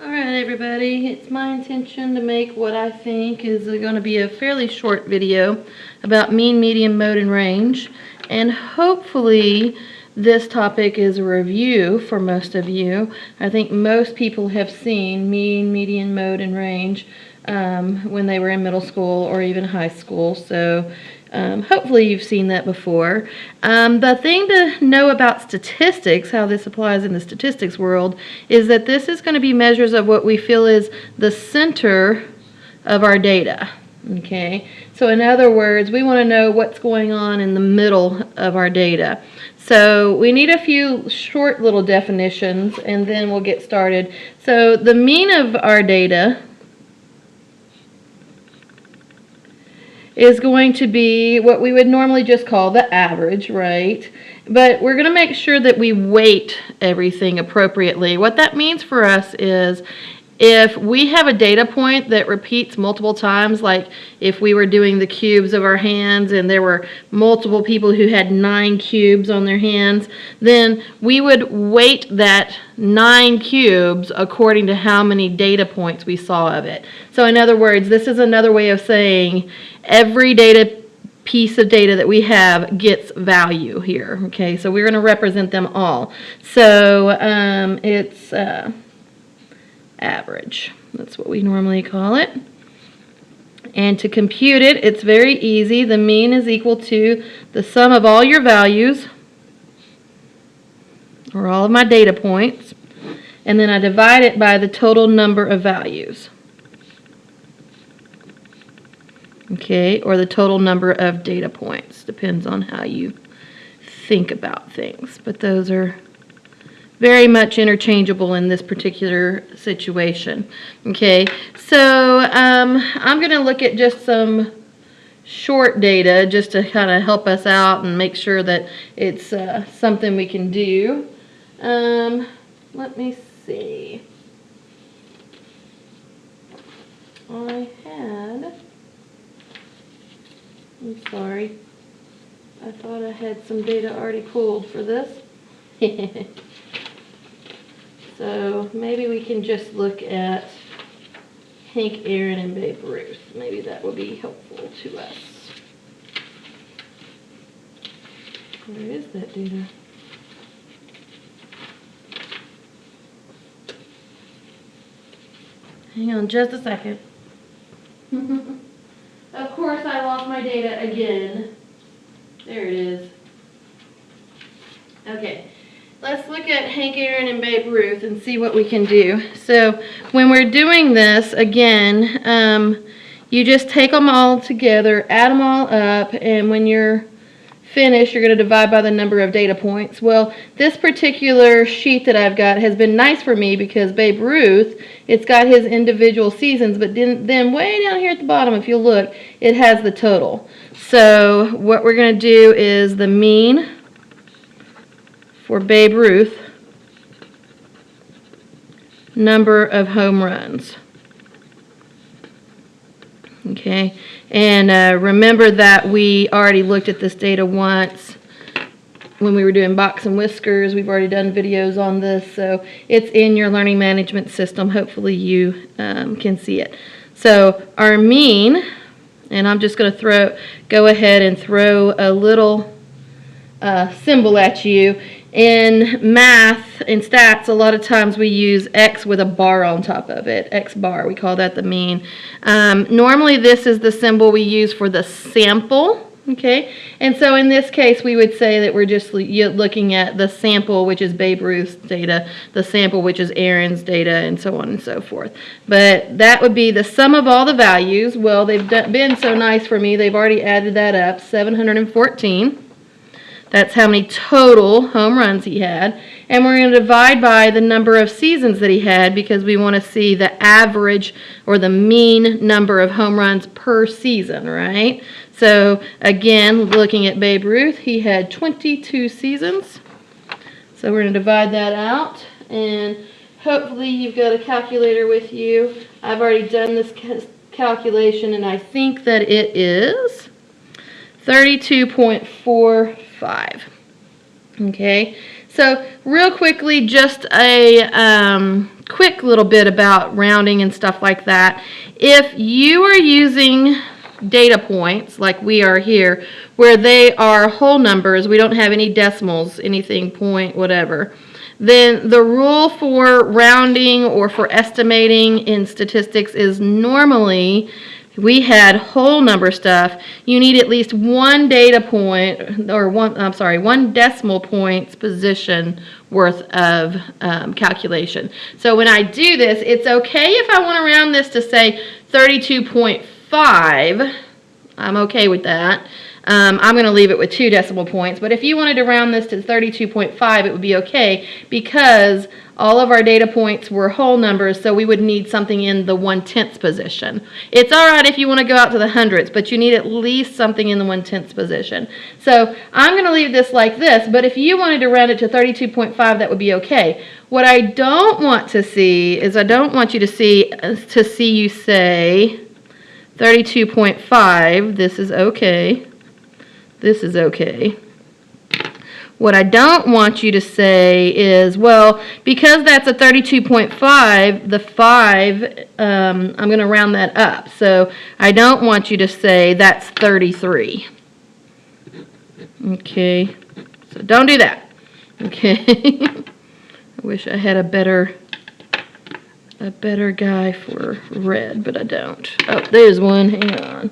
Alright everybody, it's my intention to make what I think is going to be a fairly short video about mean, median, mode, and range. And hopefully this topic is a review for most of you. I think most people have seen mean, median, mode, and range when they were in middle school or even high school. So hopefully you've seen that before. The thing to know about statistics, how this applies in the statistics world, is that this is going to be measures of what we feel is the center of our data. Okay, so in other words, we want to know what's going on in the middle of our data. So we need a few short little definitions and then we'll get started. So the mean of our data is going to be what we would normally just call the average, right? But we're going to make sure that we weight everything appropriately. What that means for us is if we have a data point that repeats multiple times, like if we were doing the cubes of our hands and there were multiple people who had 9 cubes on their hands, then we would weight that 9 cubes according to how many data points we saw of it. So in other words, this is another way of saying every piece of data that we have gets value here. Okay, so we're going to represent them all. So it's average. That's what we normally call it. And to compute it, it's very easy. The mean is equal to the sum of all your values, or all of my data points, and then I divide it by the total number of values. Okay, or the total number of data points. Depends on how you think about things. But those are very much interchangeable in this particular situation. Okay, so I'm going to look at just some short data just to kind of help us out and make sure that it's something we can do. Let me see. I'm sorry, I thought I had some data already pulled for this. So maybe we can just look at Hank Aaron and Babe Ruth. Maybe that would be helpful to us. Where is that data? Hang on just a second. Of course I lost my data again. There it is. Okay. Let's look at Hank Aaron and Babe Ruth and see what we can do. So when we're doing this, again, you just take them all together, add them all up, and when you're finished, you're going to divide by the number of data points. Well, this particular sheet that I've got has been nice for me because Babe Ruth, it's got his individual seasons, but then way down here at the bottom, if you look, it has the total. So what we're going to do is the mean for Babe Ruth, number of home runs. Okay, and remember that we already looked at this data once when we were doing Box and Whiskers. We've already done videos on this, so it's in your learning management system. Hopefully you can see it. So our mean, and I'm just going to go ahead and throw a little symbol at you. In math, in stats, a lot of times we use X with a bar on top of it, X bar, we call that the mean. Normally this is the symbol we use for the sample, okay? And so in this case we would say that we're just looking at the sample, which is Babe Ruth's data, the sample, which is Aaron's data, and so on and so forth. But that would be the sum of all the values. Well, they've been so nice for me, they've already added that up, 714. That's how many total home runs he had. And we're going to divide by the number of seasons that he had because we want to see the average or the mean number of home runs per season, right? So again, looking at Babe Ruth, he had 22 seasons. So we're going to divide that out. And hopefully you've got a calculator with you. I've already done this calculation and I think that it is 32.45. Okay, So real quickly, just a quick little bit about rounding and stuff like that. If you are using data points like we are here, where they are whole numbers, we don't have any decimals, anything point, whatever, then the rule for rounding or for estimating in statistics is normally, we had whole number stuff, you need at least one data point, or one decimal point's position worth of calculation. So when I do this, it's okay if I want to round this to say 32.5. I'm okay with that. I'm going to leave it with 2 decimal points, but if you wanted to round this to 32.5, it would be okay because all of our data points were whole numbers, so we would need something in the 1/10th position. It's all right if you want to go out to the hundredths, but you need at least something in the 1/10th position. So I'm going to leave this like this, but if you wanted to round it to 32.5, that would be okay. What I don't want to see is I don't want you to see you say 32.5, this is okay. This is okay. What I don't want you to say is, well, because that's a 32.5, the 5, I'm going to round that up. So I don't want you to say that's 33. Okay, so don't do that. Okay, I wish I had a better guy for red, but I don't. Oh, there's one. Hang on.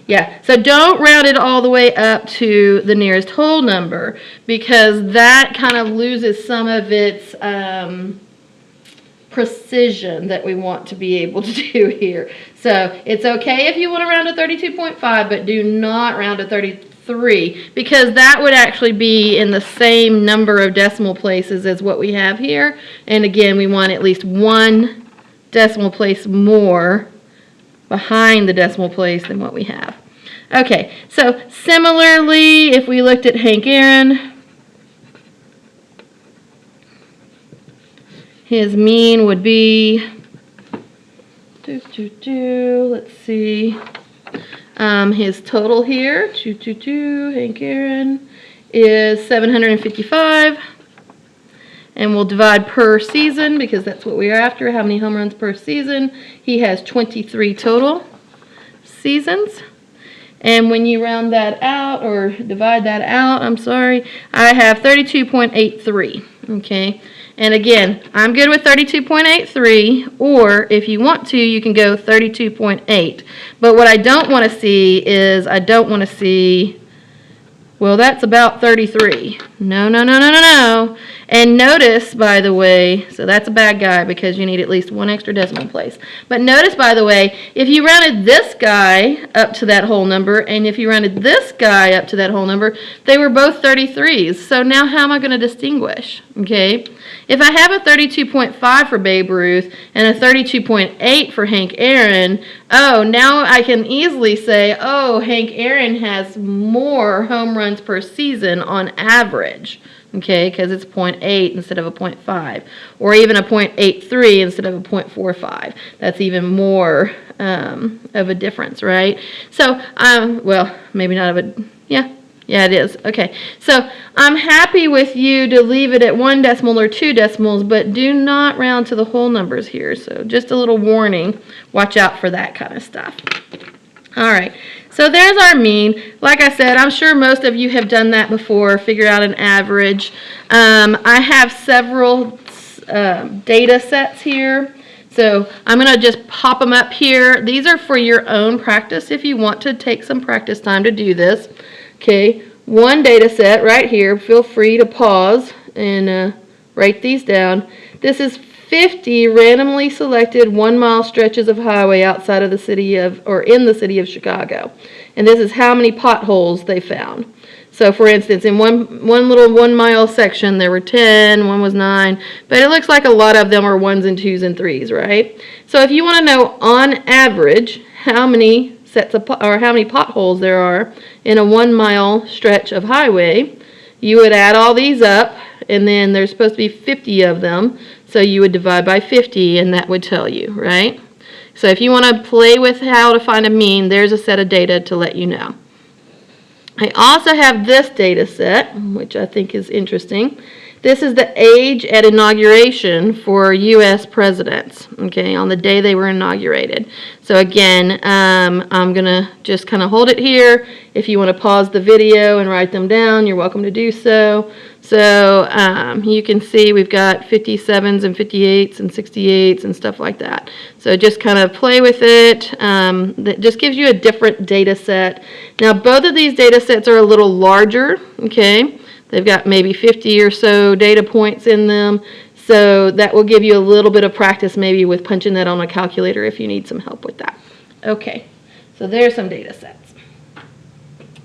Yeah, so don't round it all the way up to the nearest whole number because that kind of loses some of its precision that we want to be able to do here. So it's okay if you want to round to 32.5, but do not round to 33 because that would actually be in the same number of decimal places as what we have here. And again, we want at least 1 decimal place more behind the decimal place than what we have. Okay, so similarly, if we looked at Hank Aaron, his mean would be, let's see, his total here, Hank Aaron, is 755. And we'll divide per season because that's what we're after, how many home runs per season. He has 23 total seasons. And when you round that out, or divide that out, I have 32.83, okay? And again, I'm good with 32.83, or if you want to, you can go 32.8. But what I don't want to see is, well, that's about 33. No. And notice, by the way, so that's a bad guy because you need at least 1 extra decimal place. But notice, by the way, if you rounded this guy up to that whole number, and if you rounded this guy up to that whole number, they were both 33s. So now how am I going to distinguish? Okay? If I have a 32.5 for Babe Ruth and a 32.8 for Hank Aaron, oh, now I can easily say, oh, Hank Aaron has more home runs per season on average. Okay, because it's 0.8 instead of a 0.5, or even a 0.83 instead of a 0.45. That's even more of a difference, right? So, well, maybe not of a, yeah, it is. Okay, so I'm happy with you to leave it at 1 decimal or 2 decimals, but do not round to the whole numbers here. So just a little warning, watch out for that kind of stuff. All right, so there's our mean. Like I said, I'm sure most of you have done that before, figure out an average. I have several data sets here, so I'm going to just pop them up here. These are for your own practice if you want to take some practice time to do this. Okay, one data set right here. Feel free to pause and write these down. This is 50 randomly selected 1-mile stretches of highway outside of the city of, or in the city of Chicago. And this is how many potholes they found. So for instance, in one little 1-mile section, there were 10, one was 9, but it looks like a lot of them are 1s and 2s and 3s, right? So if you want to know on average how many how many potholes there are in a 1-mile stretch of highway, you would add all these up, and then there's supposed to be 50 of them. So you would divide by 50, and that would tell you, right? So if you want to play with how to find a mean, there's a set of data to let you know. I also have this data set, which I think is interesting. This is the age at inauguration for U.S. presidents, okay, on the day they were inaugurated. So again, I'm going to just kind of hold it here. If you want to pause the video and write them down, you're welcome to do so. So you can see we've got 57s and 58s and 68s and stuff like that. So just kind of play with it. That just gives you a different data set. Now both of these data sets are a little larger, okay? They've got maybe 50 or so data points in them. So that will give you a little bit of practice maybe with punching that on a calculator if you need some help with that. Okay, so there's some data sets.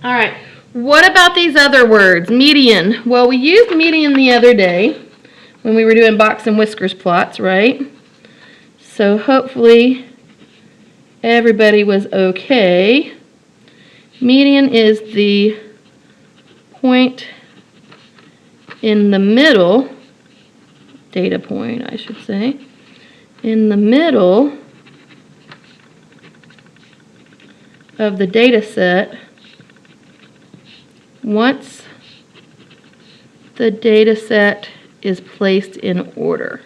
All right. What about these other words? Median. Well, we used median the other day when we were doing box and whiskers plots, right? So hopefully everybody was okay. Median is the point in the middle, data point I should say, in the middle of the data set once the data set is placed in order.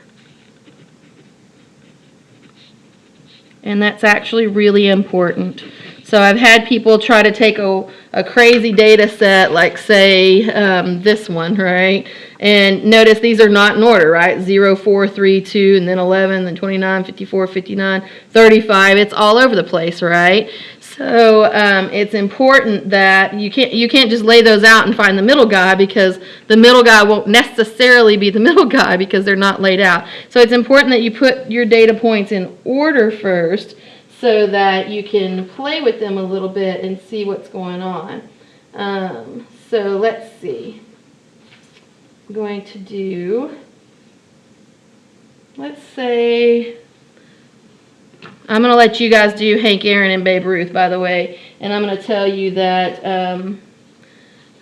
And that's actually really important. So I've had people try to take a crazy data set, like say this one, right? And notice these are not in order, right? 0, 4, 3, 2, and then 11, then 29, 54, 59, 35. It's all over the place, right? So it's important that you can't just lay those out and find the middle guy, because the middle guy won't necessarily be the middle guy because they're not laid out. So it's important that you put your data points in order first so that you can play with them a little bit and see what's going on. So let's see. I'm going to do, let's say, I'm going to let you guys do Hank Aaron and Babe Ruth, by the way. And I'm going to tell you that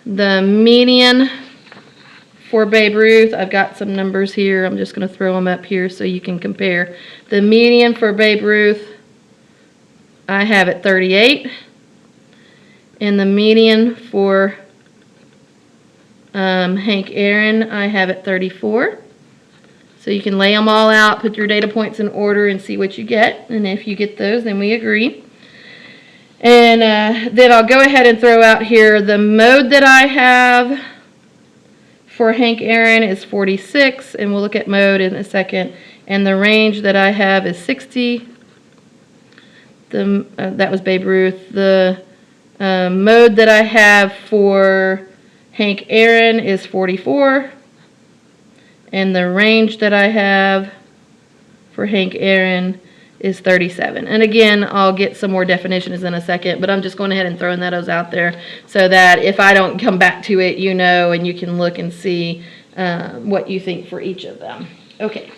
the median for Babe Ruth, I've got some numbers here. I'm just going to throw them up here so you can compare. The median for Babe Ruth, I have at 38. And the median for Hank Aaron, I have at 34. So you can lay them all out, put your data points in order, and see what you get. And if you get those, then we agree. And then I'll go ahead and throw out here the mode that I have for Hank Aaron is 46, and we'll look at mode in a second. And the range that I have is 60. That was Babe Ruth. The mode that I have for Hank Aaron is 44. And the range that I have for Hank Aaron is 37. And again, I'll get some more definitions in a second, but I'm just going ahead and throwing those out there so that if I don't come back to it, you know, and you can look and see what you think for each of them. Okay,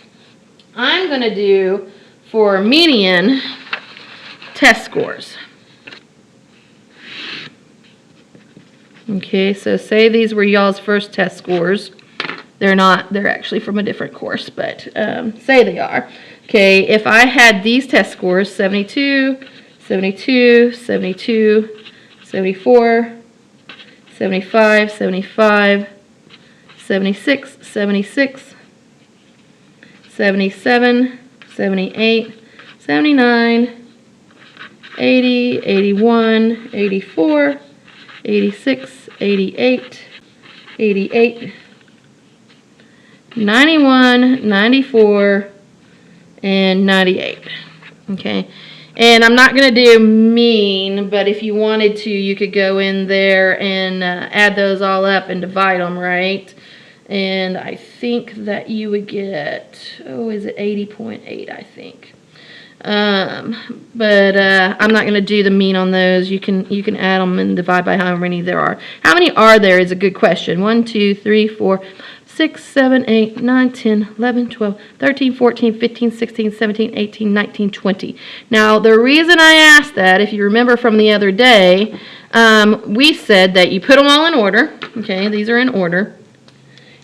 I'm going to do for median test scores. Okay, so say these were y'all's first test scores. They're not, they're actually from a different course, but say they are. Okay, if I had these test scores, 72, 72, 72, 74, 75, 75, 76, 76, 77, 78, 79, 80, 81, 84, 86, 88, 88, 91, 94, and 98. Okay, and I'm not going to do mean, but if you wanted to, you could go in there and add those all up and divide them, right? And I think that you would get, oh, is it 80.8, I think. But I'm not going to do the mean on those. You can add them and divide by however many there are. How many are there is a good question. 1, 2, 3, 4, 6, 7, 8, 9, 10, 11, 12, 13, 14, 15, 16, 17, 18, 19, 20. Now, the reason I asked that, if you remember from the other day, we said that you put them all in order. Okay, these are in order.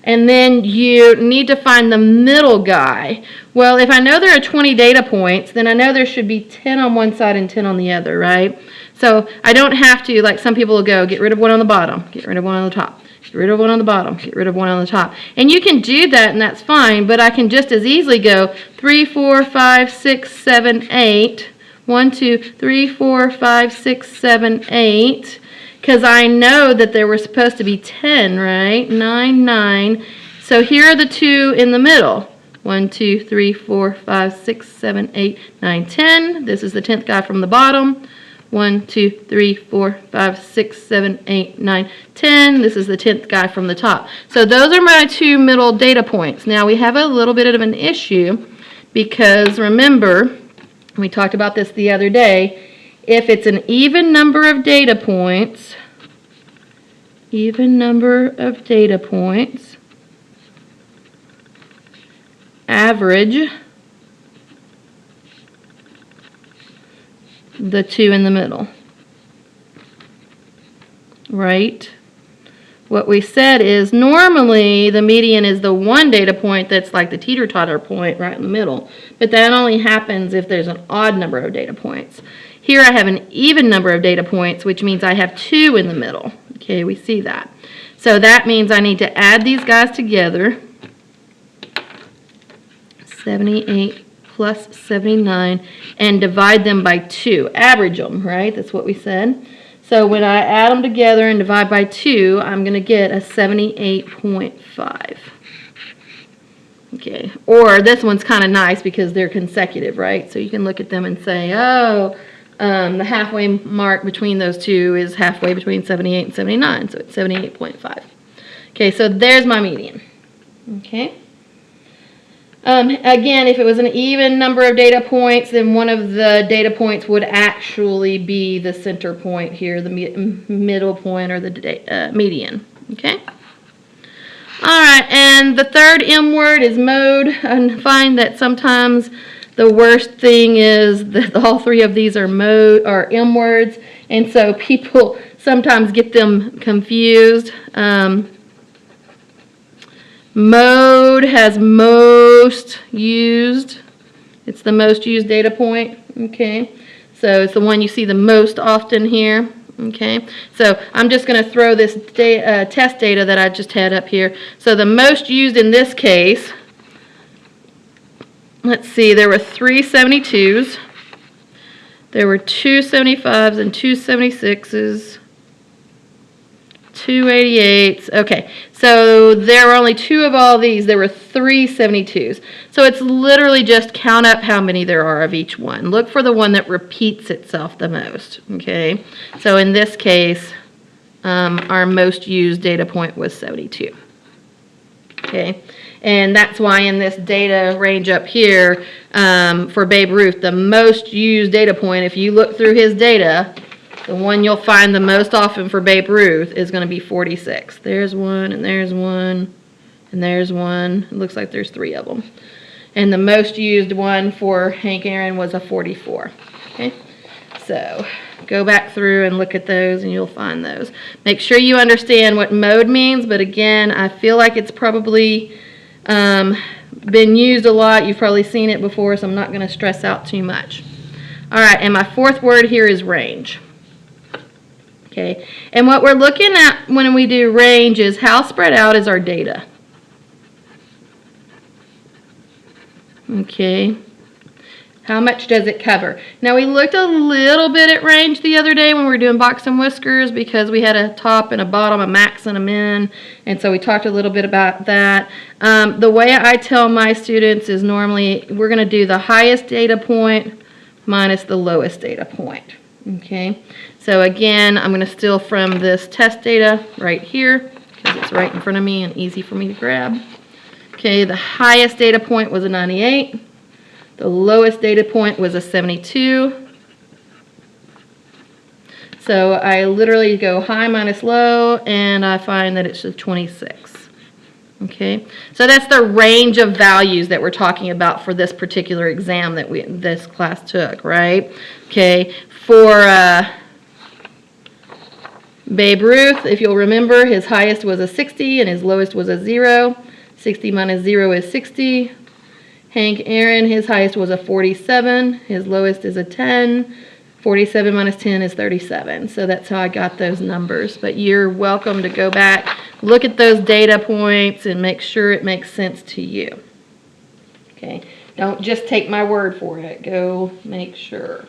And then you need to find the middle guy. Well, if I know there are 20 data points, then I know there should be 10 on one side and 10 on the other, right? So I don't have to, like some people will go, get rid of one on the bottom, get rid of one on the top, get rid of one on the bottom, get rid of one on the top. And you can do that, and that's fine, but I can just as easily go 3, 4, 5, 6, 7, 8. 1, 2, 3, 4, 5, 6, 7, 8. Because I know that there were supposed to be 10, right? 9, 9. So here are the 2 in the middle. 1, 2, 3, 4, 5, 6, 7, 8, 9, 10. This is the 10th guy from the bottom. 1, 2, 3, 4, 5, 6, 7, 8, 9, 10. This is the 10th guy from the top. So those are my 2 middle data points. Now we have a little bit of an issue because remember, we talked about this the other day, if it's an even number of data points, average the 2 in the middle, right? What we said is normally the median is the 1 data point that's like the teeter-totter point right in the middle, but that only happens if there's an odd number of data points. Here I have an even number of data points, which means I have 2 in the middle. Okay, we see that. So that means I need to add these guys together. 78 plus 79, and divide them by 2. Average them, right? That's what we said. So when I add them together and divide by 2, I'm going to get a 78.5. Okay, or this one's kind of nice because they're consecutive, right? So you can look at them and say, oh, the halfway mark between those two is halfway between 78 and 79, so it's 78.5. Okay, so there's my median. Okay. Again, if it was an even number of data points, then one of the data points would actually be the center point here, the middle point or the median. Okay? All right, and the third M word is mode. I find that sometimes the worst thing is that all 3 of these are M words, and so people sometimes get them confused. Mode has most used. It's the most used data point. Okay, so it's the one you see the most often here. Okay, so I'm just going to throw this test data that I just had up here. So the most used in this case, let's see, there were 3 72s, there were 2 75s and 2 76s, 2 88s. Okay, so there were only 2 of all these. There were 3 72s. So it's literally just count up how many there are of each one. Look for the one that repeats itself the most. Okay, so in this case, our most used data point was 72. Okay, and that's why in this data range up here for Babe Ruth, the most used data point, if you look through his data, the one you'll find the most often for Babe Ruth is going to be 46. There's one, and there's one, and there's one. It looks like there's 3 of them. And the most used one for Hank Aaron was a 44. Okay, so go back through and look at those, and you'll find those. Make sure you understand what mode means, but again, I feel like it's probably been used a lot. You've probably seen it before, so I'm not going to stress out too much. All right, and my 4th word here is range. Okay, and what we're looking at when we do range is how spread out is our data. Okay, how much does it cover? Now we looked a little bit at range the other day when we were doing box and whiskers because we had a top and a bottom, a max and a min, and so we talked a little bit about that. The way I tell my students is normally we're going to do the highest data point minus the lowest data point. Okay, so again, I'm going to steal from this test data right here because it's right in front of me and easy for me to grab. Okay, the highest data point was a 98. The lowest data point was a 72. So I literally go high minus low, and I find that it's a 26. Okay, so that's the range of values that we're talking about for this particular exam that this class took, right? Okay, for Babe Ruth, if you'll remember, his highest was a 60 and his lowest was a 0. 60 minus 0 is 60. Hank Aaron, his highest was a 47. His lowest is a 10. 47 minus 10 is 37. So that's how I got those numbers. But you're welcome to go back, look at those data points, and make sure it makes sense to you. Okay, don't just take my word for it. Go make sure.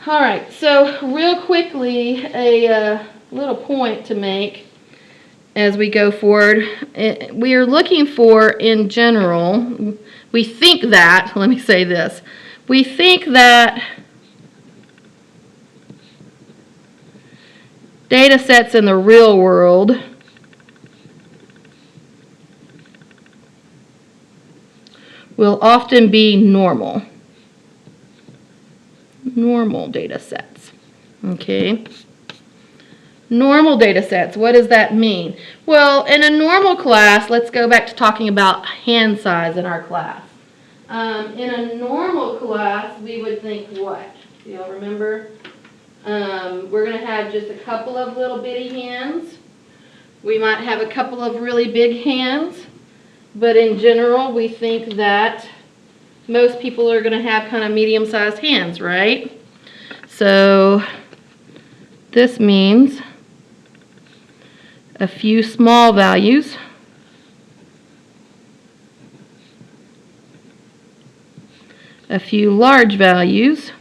All right, so real quickly, a little point to make as we go forward. We are looking for, in general, we think that, let me say this, we think that data sets in the real world will often be normal data sets. Okay. Normal data sets, what does that mean? Well, in a normal class, let's go back to talking about hand size in our class. In a normal class, we would think what? Do y'all remember? We're going to have just a couple of little bitty hands. We might have a couple of really big hands, but in general, we think that most people are going to have kind of medium-sized hands, right? So this means a few small values, a few large values,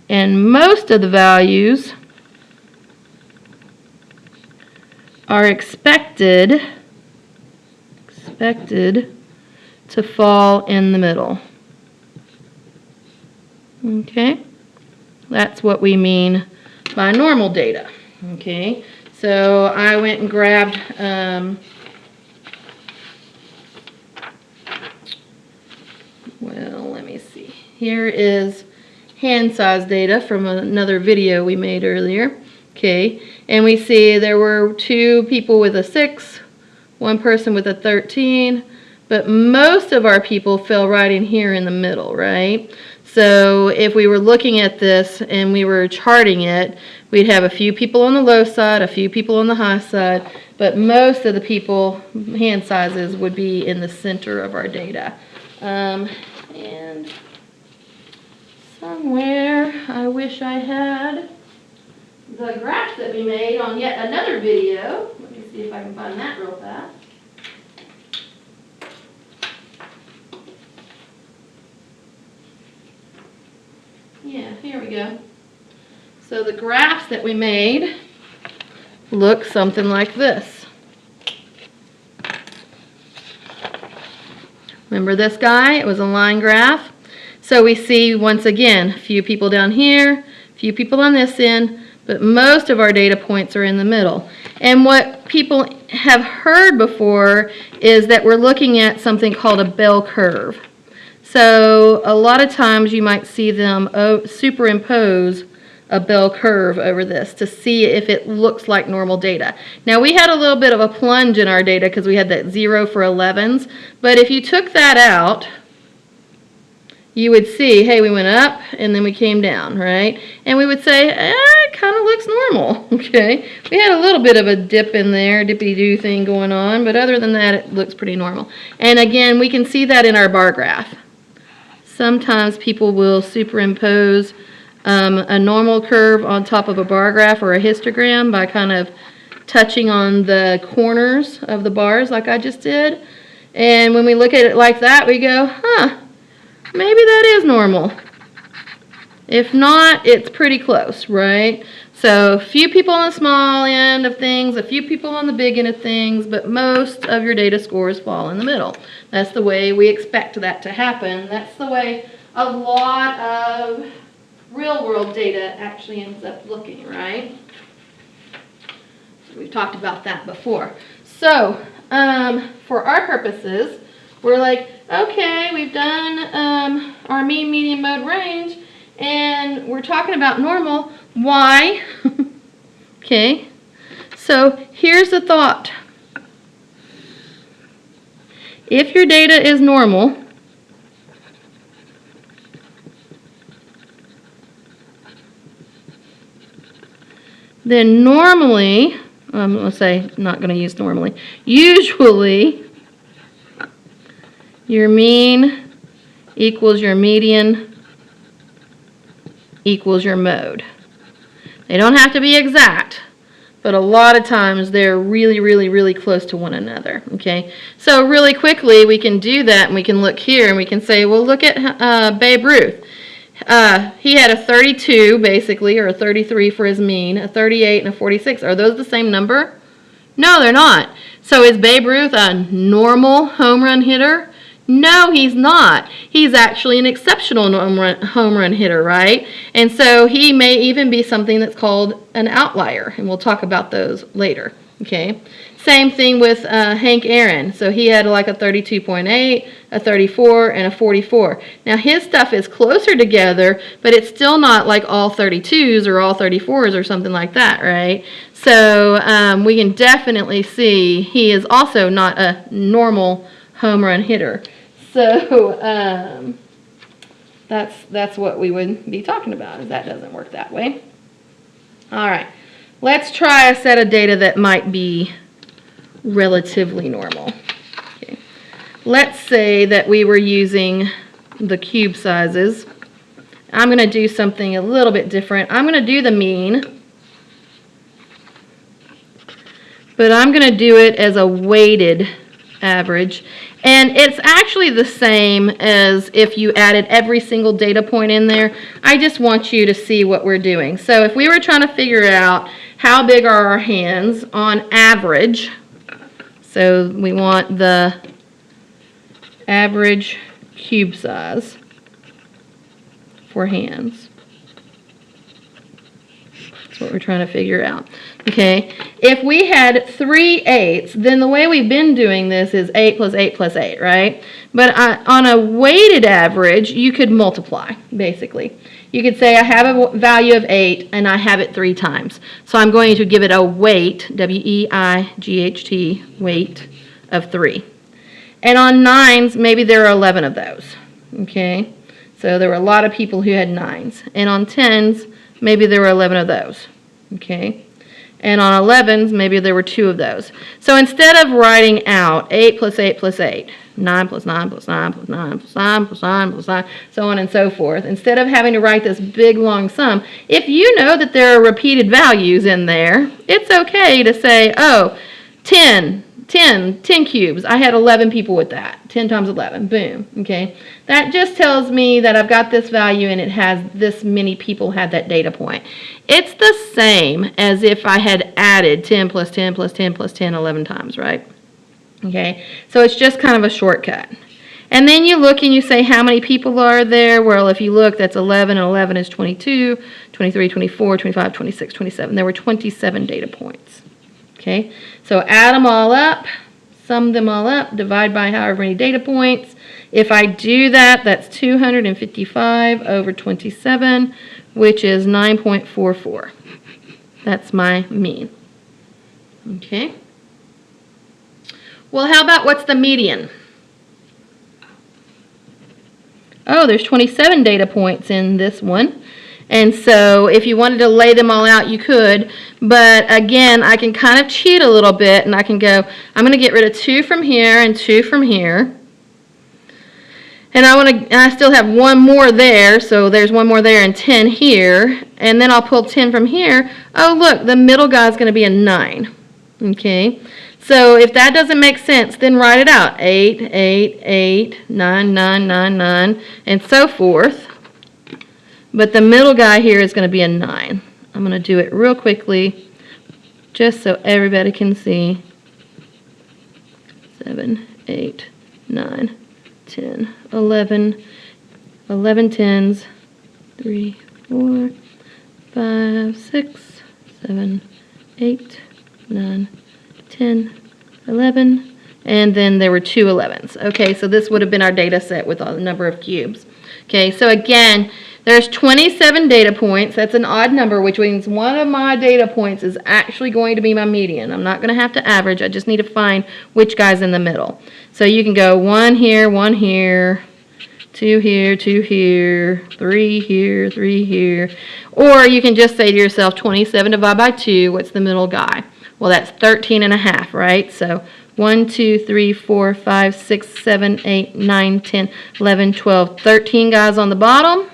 and most of the values are expected to fall in the middle. Okay, that's what we mean by normal data. Okay, so I went and grabbed well, let me see. Here is hand size data from another video we made earlier. Okay, and we see there were 2 people with a 6, 1 person with a 13, but most of our people fell right in here in the middle, right? So if we were looking at this and we were charting it, we'd have a few people on the low side, a few people on the high side, but most of the people, hand sizes, would be in the center of our data. And somewhere, I wish I had the graphs that we made on yet another video. Let me see if I can find that real fast. Yeah, here we go. So the graphs that we made look something like this. Remember this guy? It was a line graph. So we see, once again, a few people down here, a few people on this end, but most of our data points are in the middle. And what people have heard before is that we're looking at something called a bell curve. So a lot of times you might see them superimpose a bell curve over this to see if it looks like normal data. Now we had a little bit of a plunge in our data because we had that 0 for 11s, but if you took that out, you would see, hey, we went up and then we came down, right? And we would say, it kind of looks normal, okay? We had a little bit of a dip in there, dippity-doo thing going on, but other than that, it looks pretty normal. And again, we can see that in our bar graph. Sometimes people will superimpose a normal curve on top of a bar graph or a histogram by kind of touching on the corners of the bars like I just did. And when we look at it like that, we go, maybe that is normal. If not, it's pretty close, right? So a few people on the small end of things, a few people on the big end of things, but most of your data scores fall in the middle. That's the way we expect that to happen. That's the way a lot of real-world data actually ends up looking, right? We've talked about that before. So for our purposes, we're like, okay, we've done our mean, median, mode, range, and we're talking about normal. Why? Okay, so here's the thought. If your data is normal, then normally, I'm going to say, not going to use normally, usually your mean equals your median equals your mode. They don't have to be exact, but a lot of times they're really, really, really close to one another, okay? So really quickly we can do that, and we can look here and we can say, well, look at Babe Ruth. He had a 32 basically, or a 33 for his mean, a 38 and a 46. Are those the same number? No, they're not. So is Babe Ruth a normal home run hitter? No, he's not. He's actually an exceptional home run hitter, right? And so he may even be something that's called an outlier, and we'll talk about those later, okay? Same thing with Hank Aaron. So he had like a 32.8, a 34, and a 44. Now his stuff is closer together, but it's still not like all 32s or all 34s or something like that, right? So we can definitely see he is also not a normal home run hitter. So that's what we would be talking about, is that doesn't work that way. All right, let's try a set of data that might be relatively normal. Okay. Let's say that we were using the cube sizes. I'm going to do something a little bit different. I'm going to do the mean, but I'm going to do it as a weighted average. And it's actually the same as if you added every single data point in there. I just want you to see what we're doing. So if we were trying to figure out how big are our hands on average, so we want the average cube size for hands. That's what we're trying to figure out. Okay, if we had 3 8s, then the way we've been doing this is 8 plus 8 plus 8, right? But on a weighted average, you could multiply, basically. You could say I have a value of 8 and I have it 3 times. So I'm going to give it a weight, W-E-I-G-H-T, weight of 3. And on 9s, maybe there are 11 of those, okay? So there were a lot of people who had 9s. And on 10s, maybe there were 11 of those, okay? And on 11s, maybe there were 2 of those. So instead of writing out 8 plus 8 plus 8, 9 plus 9 plus 9 plus 9 plus 9 plus 9 plus 9, so on and so forth, instead of having to write this big long sum, if you know that there are repeated values in there, it's okay to say, oh, 10 cubes. I had 11 people with that. 10 times 11. Boom. Okay. That just tells me that I've got this value and it has this many people had that data point. It's the same as if I had added 10 plus 10 plus 10 plus 10 11 times, right? Okay. So it's just kind of a shortcut. And then you look and you say, how many people are there? Well, if you look, that's 11, and 11 is 22, 23, 24, 25, 26, 27. There were 27 data points. Okay, so add them all up, sum them all up, divide by however many data points. If I do that, that's 255 over 27, which is 9.44. That's my mean. Okay. Well, how about what's the median? Oh, there's 27 data points in this one. And so if you wanted to lay them all out, you could. But again, I can kind of cheat a little bit, and I can go, I'm going to get rid of 2 from here and 2 from here. And I still have 1 more there, so there's 1 more there and 10 here. And then I'll pull 10 from here. Oh, look, the middle guy is going to be a 9. Okay. So if that doesn't make sense, then write it out. 8, 8, 8, 9, 9, 9, 9, and so forth. But the middle guy here is going to be a 9. I'm going to do it real quickly just so everybody can see. 7, 8, 9, 10, 11, 11 tens, 3, 4, 5, 6, 7, 8, 9, 10, 11, and then there were 2 11s. Okay, so this would have been our data set with a number of cubes. Okay, so again, there's 27 data points. That's an odd number, which means one of my data points is actually going to be my median. I'm not going to have to average. I just need to find which guy's in the middle. So you can go 1 here, 2 here, 2 here, 3 here, 3 here. Or you can just say to yourself, 27 divided by 2, what's the middle guy? Well, that's 13 and a half, right? So 1, 2, 3, 4, 5, 6, 7, 8, 9, 10, 11, 12, 13 guys on the bottom.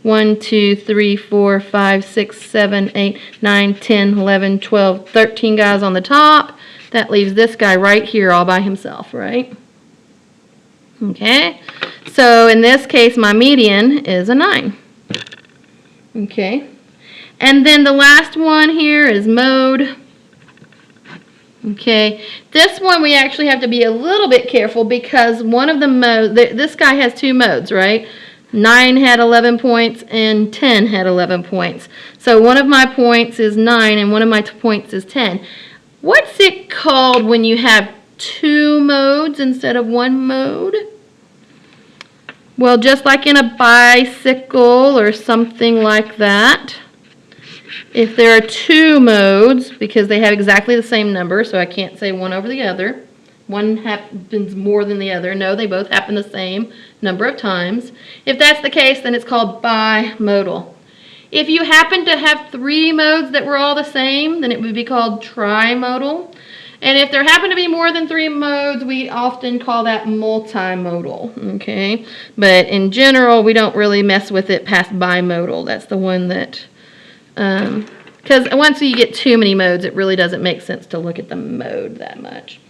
1, 2, 3, 4, 5, 6, 7, 8, 9, 10, 11, 12, 13 guys on the top. That leaves this guy right here all by himself, right? Okay, so in this case, my median is a 9. Okay, and then the last one here is mode. Okay, this one we actually have to be a little bit careful because one of the modes, this guy has 2 modes, right? 9 had 11 points and 10 had 11 points. So one of my points is 9 and one of my points is 10. What's it called when you have 2 modes instead of 1 mode? Well, just like in a bicycle or something like that. If there are 2 modes, because they have exactly the same number, so I can't say one over the other. One happens more than the other. No, they both happen the same number of times. If that's the case, then it's called bimodal. If you happen to have 3 modes that were all the same, then it would be called trimodal. And if there happen to be more than 3 modes, we often call that multimodal, okay? But in general, we don't really mess with it past bimodal. That's the one that, because once you get too many modes, it really doesn't make sense to look at the mode that much.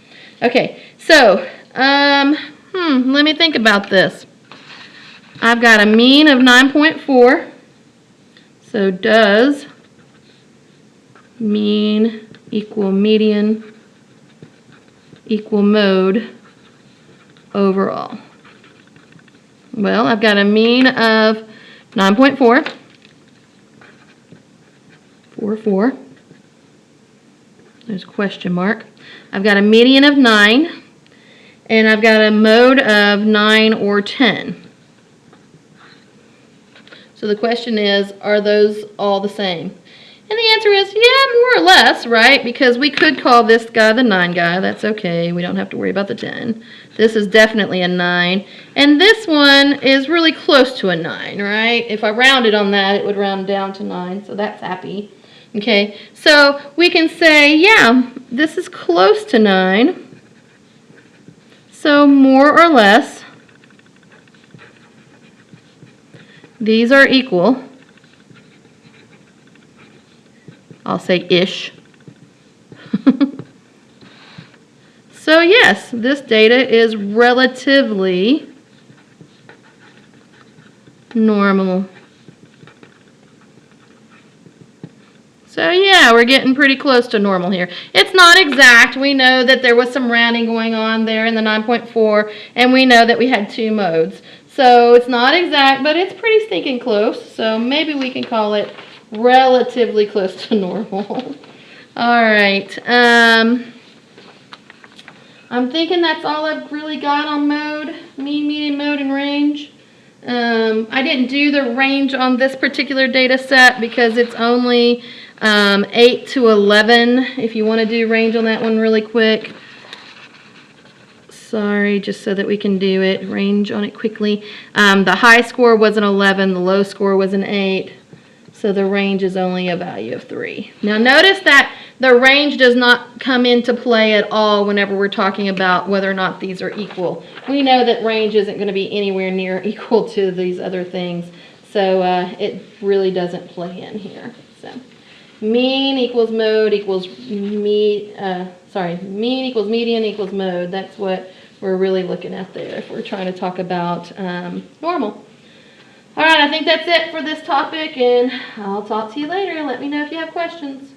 Okay, so, let me think about this. I've got a mean of 9.4. So does mean equal median equal mode overall? Well, I've got a mean of 9.4. 4. There's a question mark. I've got a median of 9, and I've got a mode of 9 or 10. So the question is, are those all the same? And the answer is, yeah, more or less, right? Because we could call this guy the 9 guy. That's okay. We don't have to worry about the 10. This is definitely a 9. And this one is really close to a 9, right? If I rounded on that, it would round down to 9. So that's happy. Okay, so we can say, yeah, this is close to 9. So more or less, these are equal. I'll say ish. So yes, this data is relatively normal. So yeah, we're getting pretty close to normal here. It's not exact. We know that there was some rounding going on there in the 9.4, and we know that we had 2 modes. So it's not exact, but it's pretty stinking close. So maybe we can call it relatively close to normal. All right. I'm thinking that's all I've really got on mode, mean, median, mode, and range. I didn't do the range on this particular data set because it's only 8 to 11. If you want to do range on that one really quick. Sorry, just so that we can do it, range on it quickly. The high score was an 11, the low score was an 8. So the range is only a value of 3. Now notice that the range does not come into play at all whenever we're talking about whether or not these are equal. We know that range isn't going to be anywhere near equal to these other things. So it really doesn't play in here. So mean equals mode equals mean equals median equals mode. That's what we're really looking at there if we're trying to talk about normal. All right, I think that's it for this topic, and I'll talk to you later. Let me know if you have questions.